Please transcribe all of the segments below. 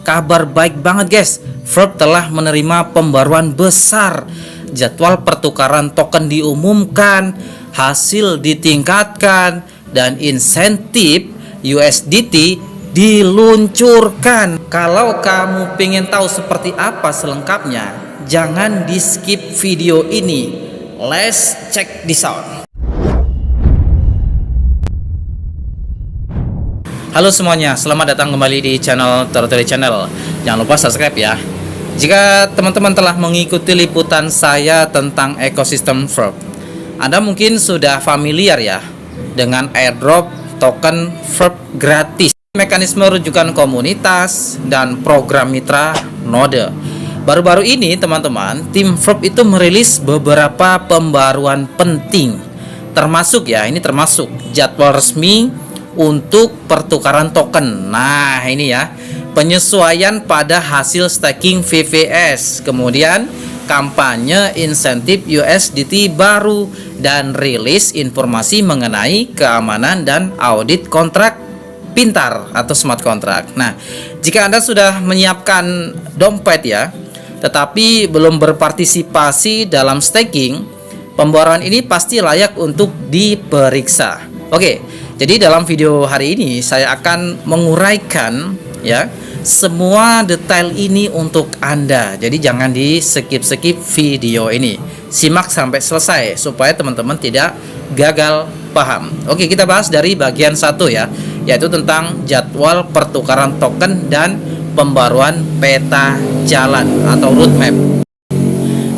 kabar baik banget guys. Verb telah menerima pembaruan besar. Jadwal pertukaran token diumumkan, hasil ditingkatkan, dan insentif USDT diluncurkan. Kalau kamu pengen tahu seperti apa selengkapnya, jangan di skip video ini. Let's check this out. Halo semuanya, selamat datang kembali di channel Tortory Channel. Jangan lupa subscribe ya. Jika teman-teman telah mengikuti liputan saya tentang ekosistem Verb, Anda mungkin sudah familiar ya dengan airdrop token Verb gratis, mekanisme rujukan komunitas, dan program mitra node. Baru-baru ini teman-teman, tim Verb itu merilis beberapa pembaruan penting, termasuk jadwal resmi untuk pertukaran token. Nah ini ya, penyesuaian pada hasil staking VVS, kemudian kampanye insentif USDT baru, dan rilis informasi mengenai keamanan dan audit kontrak pintar atau smart contract. Nah, jika Anda sudah menyiapkan dompet ya, tetapi belum berpartisipasi dalam staking, pembaruan ini pasti layak untuk diperiksa. Oke, jadi dalam video hari ini saya akan menguraikan ya semua detail ini untuk Anda. Jadi jangan di skip video ini. Simak sampai selesai supaya teman-teman tidak gagal paham. Oke, kita bahas dari bagian 1 ya, yaitu tentang jadwal pertukaran token dan pembaruan peta jalan atau roadmap.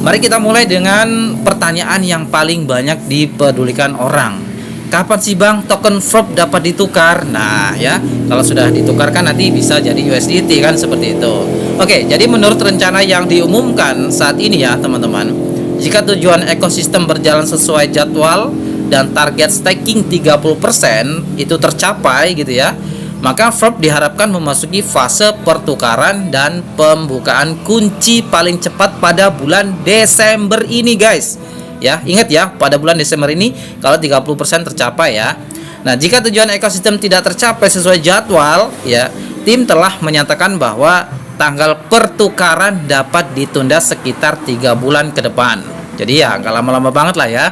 Mari kita mulai dengan pertanyaan yang paling banyak dipedulikan orang. Kapan sih bang token Verb dapat ditukar? Nah ya, kalau sudah ditukarkan nanti bisa jadi USDT kan, seperti itu. Oke, jadi menurut rencana yang diumumkan saat ini ya teman-teman, jika tujuan ekosistem berjalan sesuai jadwal dan target staking 30% itu tercapai gitu ya, maka Verb diharapkan memasuki fase pertukaran dan pembukaan kunci paling cepat pada bulan Desember ini guys. Ya, ingat ya, pada bulan Desember ini kalau 30% tercapai ya. Nah, jika tujuan ekosistem tidak tercapai sesuai jadwal ya, tim telah menyatakan bahwa tanggal pertukaran dapat ditunda sekitar 3 bulan ke depan. Jadi ya, nggak lama-lama banget lah ya.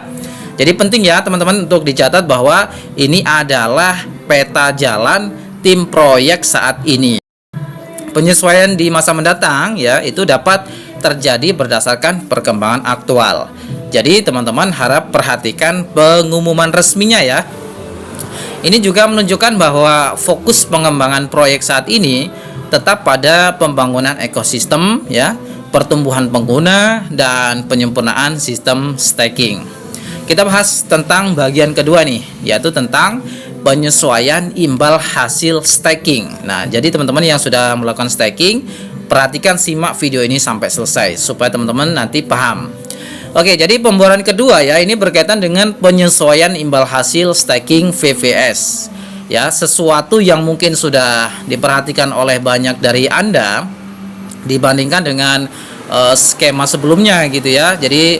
Jadi penting ya teman-teman untuk dicatat bahwa ini adalah peta jalan tim proyek saat ini. Penyesuaian di masa mendatang ya, itu dapat terjadi berdasarkan perkembangan aktual. Jadi teman-teman harap perhatikan pengumuman resminya ya. Ini juga menunjukkan bahwa fokus pengembangan proyek saat ini tetap pada pembangunan ekosistem ya, pertumbuhan pengguna, dan penyempurnaan sistem staking. Kita bahas tentang bagian kedua nih, yaitu tentang penyesuaian imbal hasil staking. Nah, jadi teman-teman yang sudah melakukan staking, perhatikan, simak video ini sampai selesai supaya teman-teman nanti paham. Oke, jadi pembaruan kedua ya, ini berkaitan dengan penyesuaian imbal hasil staking VVS. Ya, sesuatu yang mungkin sudah diperhatikan oleh banyak dari Anda dibandingkan dengan skema sebelumnya gitu ya. Jadi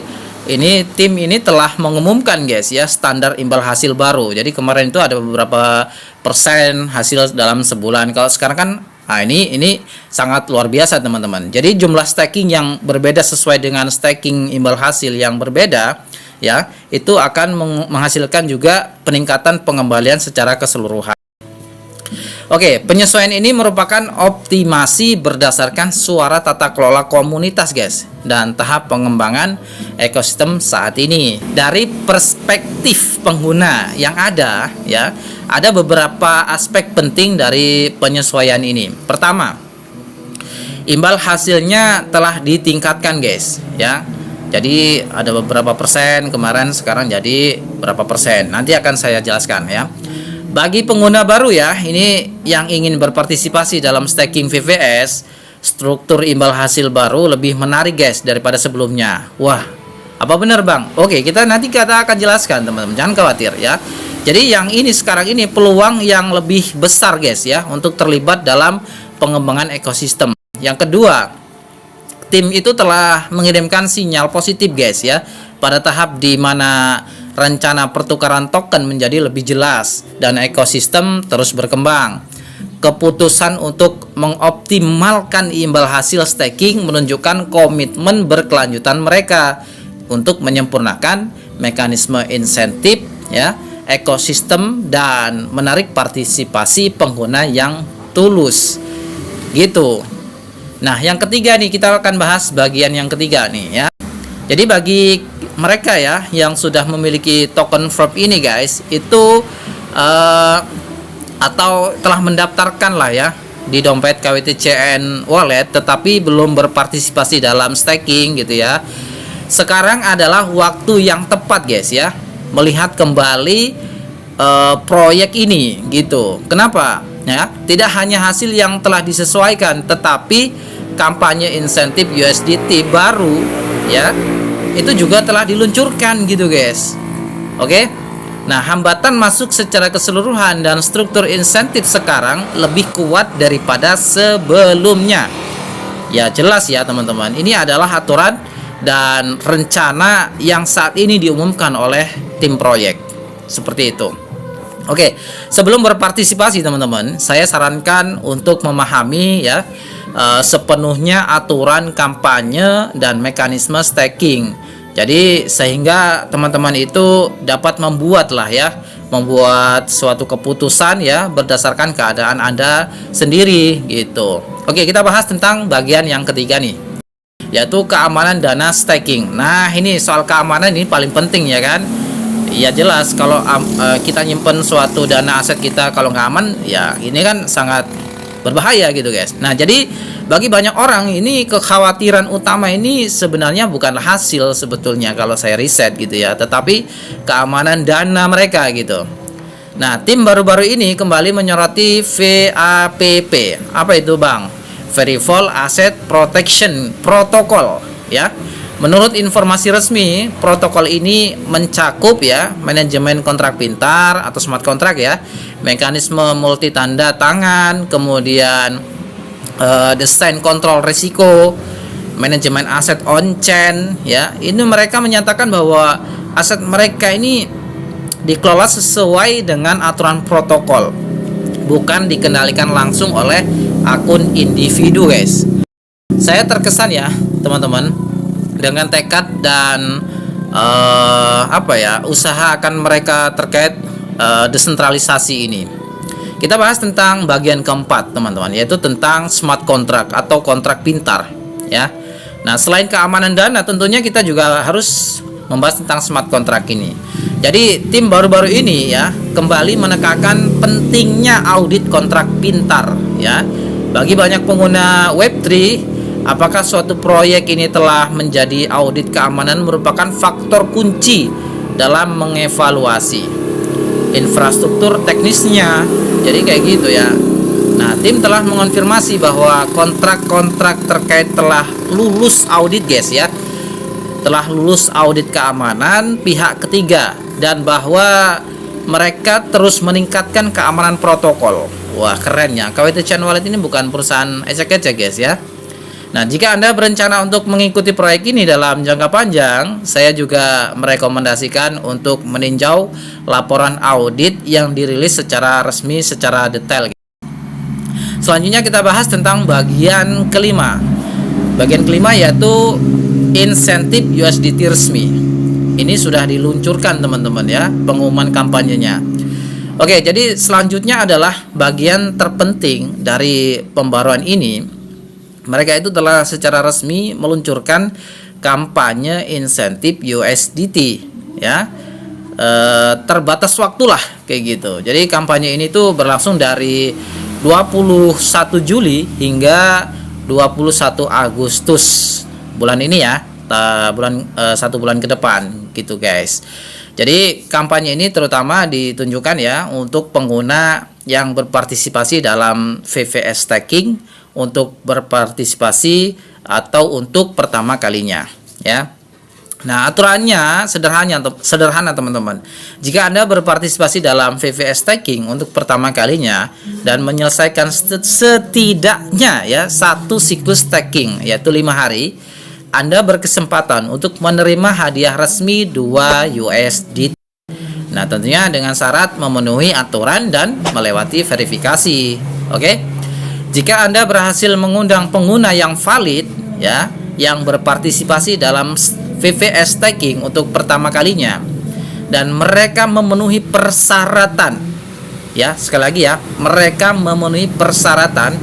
ini tim ini telah mengumumkan guys ya standar imbal hasil baru. Jadi kemarin itu ada beberapa persen hasil dalam sebulan. Kalau sekarang kan ini sangat luar biasa teman-teman. Jadi jumlah staking yang berbeda sesuai dengan staking imbal hasil yang berbeda ya, itu akan menghasilkan juga peningkatan pengembalian secara keseluruhan. Oke, penyesuaian ini merupakan optimasi berdasarkan suara tata kelola komunitas guys, dan tahap pengembangan ekosistem saat ini. Dari perspektif pengguna yang ada ya, ada beberapa aspek penting dari penyesuaian ini. Pertama, imbal hasilnya telah ditingkatkan guys ya. Jadi ada beberapa persen kemarin, sekarang jadi berapa persen, nanti akan saya jelaskan ya. Bagi pengguna baru ya, ini yang ingin berpartisipasi dalam staking VVS, struktur imbal hasil baru lebih menarik guys daripada sebelumnya. Wah, apa benar bang? Oke, kita akan jelaskan teman-teman, jangan khawatir ya. Jadi yang ini sekarang ini peluang yang lebih besar guys ya untuk terlibat dalam pengembangan ekosistem. Yang kedua, tim itu telah mengirimkan sinyal positif guys ya, pada tahap di mana rencana pertukaran token menjadi lebih jelas dan ekosistem terus berkembang. keputusan untuk mengoptimalkan imbal hasil staking menunjukkan komitmen berkelanjutan mereka untuk menyempurnakan mekanisme insentif ya, ekosistem dan menarik partisipasi pengguna yang tulus. Gitu. Nah, yang ketiga nih, kita akan bahas bagian yang ketiga nih ya. Jadi bagi mereka ya yang sudah memiliki token Verb ini guys, itu atau telah mendaftarkan lah ya di dompet KWTCN Wallet tetapi belum berpartisipasi dalam staking gitu ya. Sekarang adalah waktu yang tepat guys ya, melihat kembali proyek ini gitu. Kenapa? Ya, tidak hanya hasil yang telah disesuaikan tetapi kampanye insentif USDT baru ya, itu juga telah diluncurkan gitu guys. Oke. Nah, hambatan masuk secara keseluruhan dan struktur insentif sekarang lebih kuat daripada sebelumnya. Ya jelas ya teman-teman, ini adalah aturan dan rencana yang saat ini diumumkan oleh tim proyek. Seperti itu. Oke, sebelum berpartisipasi teman-teman, saya sarankan untuk memahami ya sepenuhnya aturan kampanye dan mekanisme staking. Jadi sehingga teman-teman itu dapat membuat suatu keputusan ya berdasarkan keadaan Anda sendiri gitu. Oke, kita bahas tentang bagian yang ketiga nih, yaitu keamanan dana staking. Nah, ini soal keamanan ini paling penting ya kan. Ya jelas kalau kita nyimpen suatu dana aset kita kalau nggak aman ya ini kan sangat berbahaya gitu guys. Nah, jadi bagi banyak orang ini kekhawatiran utama ini sebenarnya bukanlah hasil sebetulnya kalau saya riset gitu ya, tetapi keamanan dana mereka gitu. Nah, tim baru-baru ini kembali menyoroti VAPP. Apa itu Bang? Variable Asset Protection Protocol ya. Menurut informasi resmi, protokol ini mencakup ya manajemen kontrak pintar atau smart contract ya, mekanisme multi tanda tangan, kemudian desain kontrol risiko, manajemen aset on-chain ya. Ini mereka menyatakan bahwa aset mereka ini dikelola sesuai dengan aturan protokol, bukan dikendalikan langsung oleh akun individu guys. Saya terkesan ya teman-teman dengan tekad dan usaha akan mereka terkait desentralisasi ini. Kita bahas tentang bagian keempat teman-teman, yaitu tentang smart contract atau kontrak pintar ya. Nah, selain keamanan dana tentunya kita juga harus membahas tentang smart contract ini. Jadi tim baru-baru ini ya kembali menekankan pentingnya audit kontrak pintar ya. Bagi banyak pengguna Web3, apakah suatu proyek ini telah menjadi audit keamanan merupakan faktor kunci dalam mengevaluasi infrastruktur teknisnya. Jadi kayak gitu ya. Nah, tim telah mengonfirmasi bahwa kontrak-kontrak terkait telah lulus audit guys ya, telah lulus audit keamanan pihak ketiga, dan bahwa mereka terus meningkatkan keamanan protokol. Wah, keren ya. KWTCN Wallet ini bukan perusahaan ecek-ecek guys ya. Nah, jika Anda berencana untuk mengikuti proyek ini dalam jangka panjang, saya juga merekomendasikan untuk meninjau laporan audit yang dirilis secara resmi, secara detail. Selanjutnya kita bahas tentang bagian kelima. Bagian kelima yaitu insentif USDT resmi. Ini sudah diluncurkan teman-teman ya, pengumuman kampanyenya. Oke, jadi selanjutnya adalah bagian terpenting dari pembaruan ini. Mereka itu telah secara resmi meluncurkan kampanye insentif USDT ya, terbatas waktu lah kayak gitu. Jadi kampanye ini tuh berlangsung dari 21 Juli hingga 21 Agustus bulan ini ya, satu bulan ke depan gitu guys. Jadi kampanye ini terutama ditunjukkan ya untuk pengguna yang berpartisipasi dalam VVS staking, untuk berpartisipasi atau untuk pertama kalinya ya. Nah, aturannya sederhana teman-teman. Jika Anda berpartisipasi dalam VVS staking untuk pertama kalinya dan menyelesaikan setidaknya ya satu siklus staking yaitu 5 hari, Anda berkesempatan untuk menerima hadiah resmi 2 USDT. Nah, tentunya dengan syarat memenuhi aturan dan melewati verifikasi. Oke. Jika Anda berhasil mengundang pengguna yang valid ya, yang berpartisipasi dalam VVS staking untuk pertama kalinya dan mereka memenuhi persyaratan. Ya, sekali lagi ya, mereka memenuhi persyaratan,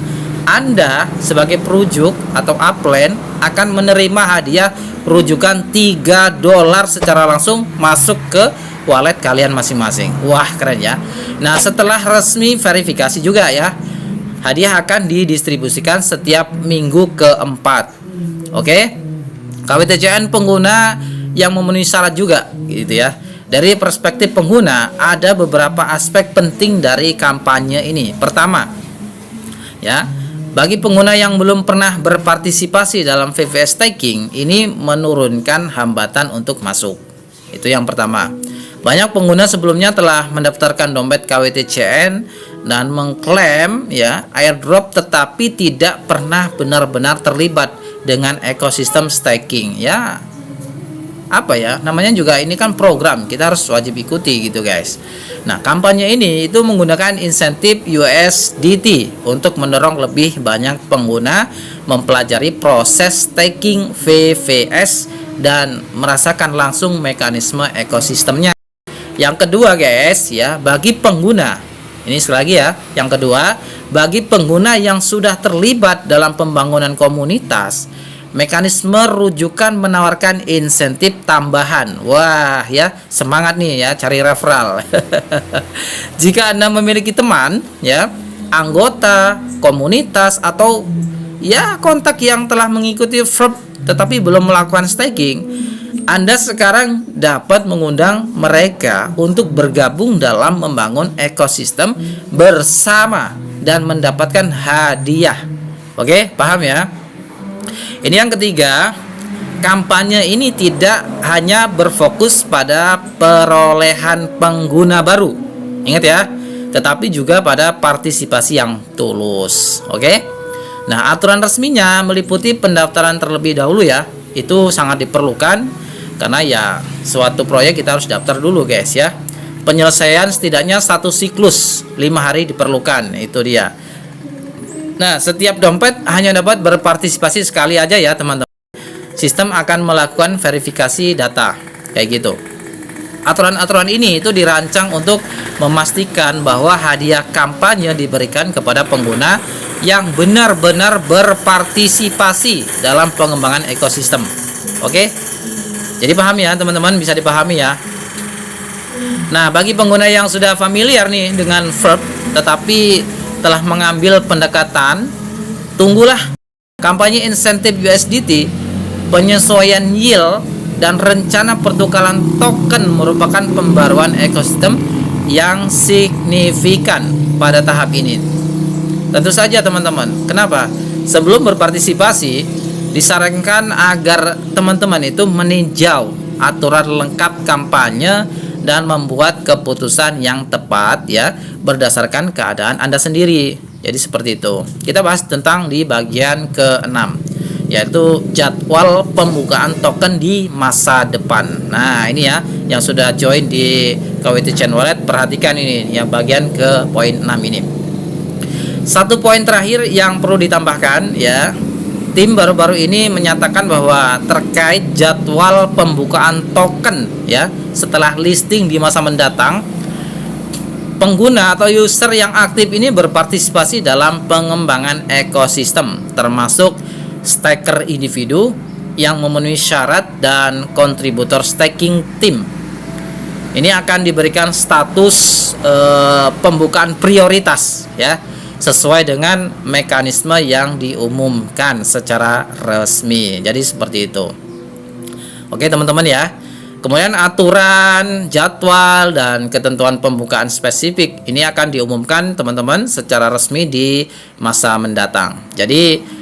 Anda sebagai perujuk atau upline akan menerima hadiah rujukan $3 secara langsung masuk ke wallet kalian masing-masing. Wah, keren ya. Nah, setelah resmi verifikasi juga ya, hadiah akan didistribusikan setiap minggu keempat. Oke. KWTCN pengguna yang memenuhi syarat juga gitu ya. Dari perspektif pengguna, ada beberapa aspek penting dari kampanye ini. Pertama, ya, bagi pengguna yang belum pernah berpartisipasi dalam VVS staking, ini menurunkan hambatan untuk masuk. Itu yang pertama. Banyak pengguna sebelumnya telah mendaftarkan dompet KWTCN dan mengklaim ya airdrop, tetapi tidak pernah benar-benar terlibat dengan ekosistem staking. Ya, apa ya namanya juga, ini kan program, kita harus wajib ikuti gitu guys. Nah, kampanye ini itu menggunakan insentif USDT untuk mendorong lebih banyak pengguna mempelajari proses staking VVS dan merasakan langsung mekanisme ekosistemnya. Yang kedua guys ya, bagi pengguna, ini sekali lagi ya, yang kedua, bagi pengguna yang sudah terlibat dalam pembangunan komunitas, mekanisme rujukan menawarkan insentif tambahan. Wah ya, semangat nih ya, cari referral. Jika Anda memiliki teman ya, anggota komunitas atau ya kontak yang telah mengikuti Verb tetapi belum melakukan staking, Anda sekarang dapat mengundang mereka untuk bergabung dalam membangun ekosistem bersama dan mendapatkan hadiah. Oke, paham ya? Ini yang ketiga, kampanye ini tidak hanya berfokus pada perolehan pengguna baru, ingat ya, tetapi juga pada partisipasi yang tulus. Oke. Nah, aturan resminya meliputi pendaftaran terlebih dahulu ya. Itu sangat diperlukan karena ya suatu proyek kita harus daftar dulu guys ya. Penyelesaian setidaknya 1 siklus 5 hari diperlukan, itu dia. Nah, setiap dompet hanya dapat berpartisipasi sekali aja ya teman-teman. Sistem akan melakukan verifikasi data kayak gitu. Aturan-aturan ini itu dirancang untuk memastikan bahwa hadiah kampanye diberikan kepada pengguna yang benar-benar berpartisipasi dalam pengembangan ekosistem. Oke? Jadi paham ya teman-teman, bisa dipahami ya. Nah, bagi pengguna yang sudah familiar nih dengan Verb tetapi telah mengambil pendekatan, tunggulah. Kampanye insentif USDT, penyesuaian yield dan rencana pertukaran token merupakan pembaruan ekosistem yang signifikan pada tahap ini. Tentu saja teman-teman. Kenapa? Sebelum berpartisipasi, disarankan agar teman-teman itu meninjau aturan lengkap kampanye dan membuat keputusan yang tepat ya berdasarkan keadaan Anda sendiri. Jadi seperti itu. Kita bahas tentang di bagian ke-6, yaitu jadwal pembukaan token di masa depan. Nah, ini ya yang sudah join di KWTCN Wallet, perhatikan ini yang bagian ke poin 6 ini. Satu poin terakhir yang perlu ditambahkan ya. Tim baru-baru ini menyatakan bahwa terkait jadwal pembukaan token ya setelah listing di masa mendatang, pengguna atau user yang aktif ini berpartisipasi dalam pengembangan ekosistem, termasuk staker individu yang memenuhi syarat dan kontributor staking tim. Ini akan diberikan status pembukaan prioritas ya, sesuai dengan mekanisme yang diumumkan secara resmi. Jadi seperti itu. Oke teman-teman ya. Kemudian aturan, jadwal, dan ketentuan pembukaan spesifik ini akan diumumkan teman-teman secara resmi di masa mendatang. Jadi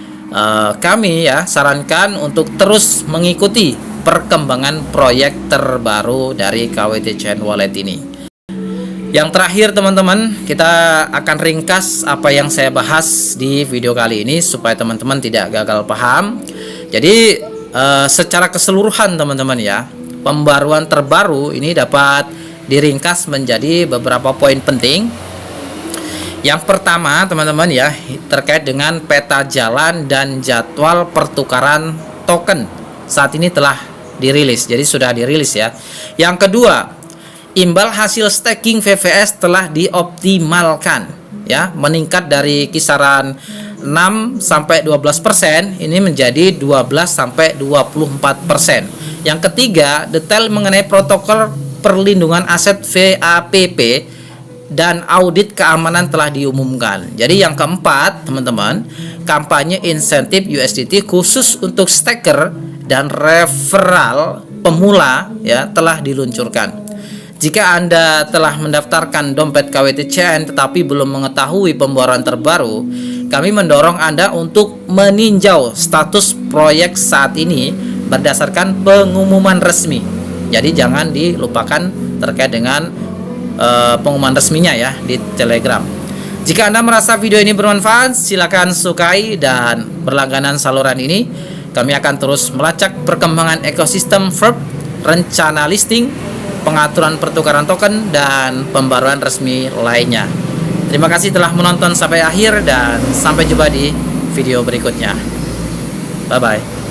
kami ya sarankan untuk terus mengikuti perkembangan proyek terbaru dari KWTCN Wallet ini. Yang terakhir teman-teman, kita akan ringkas apa yang saya bahas di video kali ini supaya teman-teman tidak gagal paham. Jadi secara keseluruhan teman-teman ya, pembaruan terbaru ini dapat diringkas menjadi beberapa poin penting. Yang pertama, teman-teman ya, terkait dengan peta jalan dan jadwal pertukaran token. Saat ini telah dirilis, jadi sudah dirilis ya. Yang kedua, imbal hasil staking VVS telah dioptimalkan ya, meningkat dari kisaran 6 sampai 12%, ini menjadi 12 sampai 24%. Yang ketiga, detail mengenai protokol perlindungan aset VAPP dan audit keamanan telah diumumkan. Jadi yang keempat, teman-teman, kampanye insentif USDT khusus untuk staker dan referral pemula ya telah diluncurkan. Jika Anda telah mendaftarkan dompet KWTCN tetapi belum mengetahui pembaruan terbaru, kami mendorong Anda untuk meninjau status proyek saat ini berdasarkan pengumuman resmi. Jadi jangan dilupakan terkait dengan pengumuman resminya ya di Telegram. Jika Anda merasa video ini bermanfaat, silakan sukai dan berlangganan saluran ini. Kami akan terus melacak perkembangan ekosistem Verb, rencana listing, pengaturan pertukaran token, dan pembaruan resmi lainnya. Terima kasih telah menonton sampai akhir dan sampai jumpa di video berikutnya. Bye bye.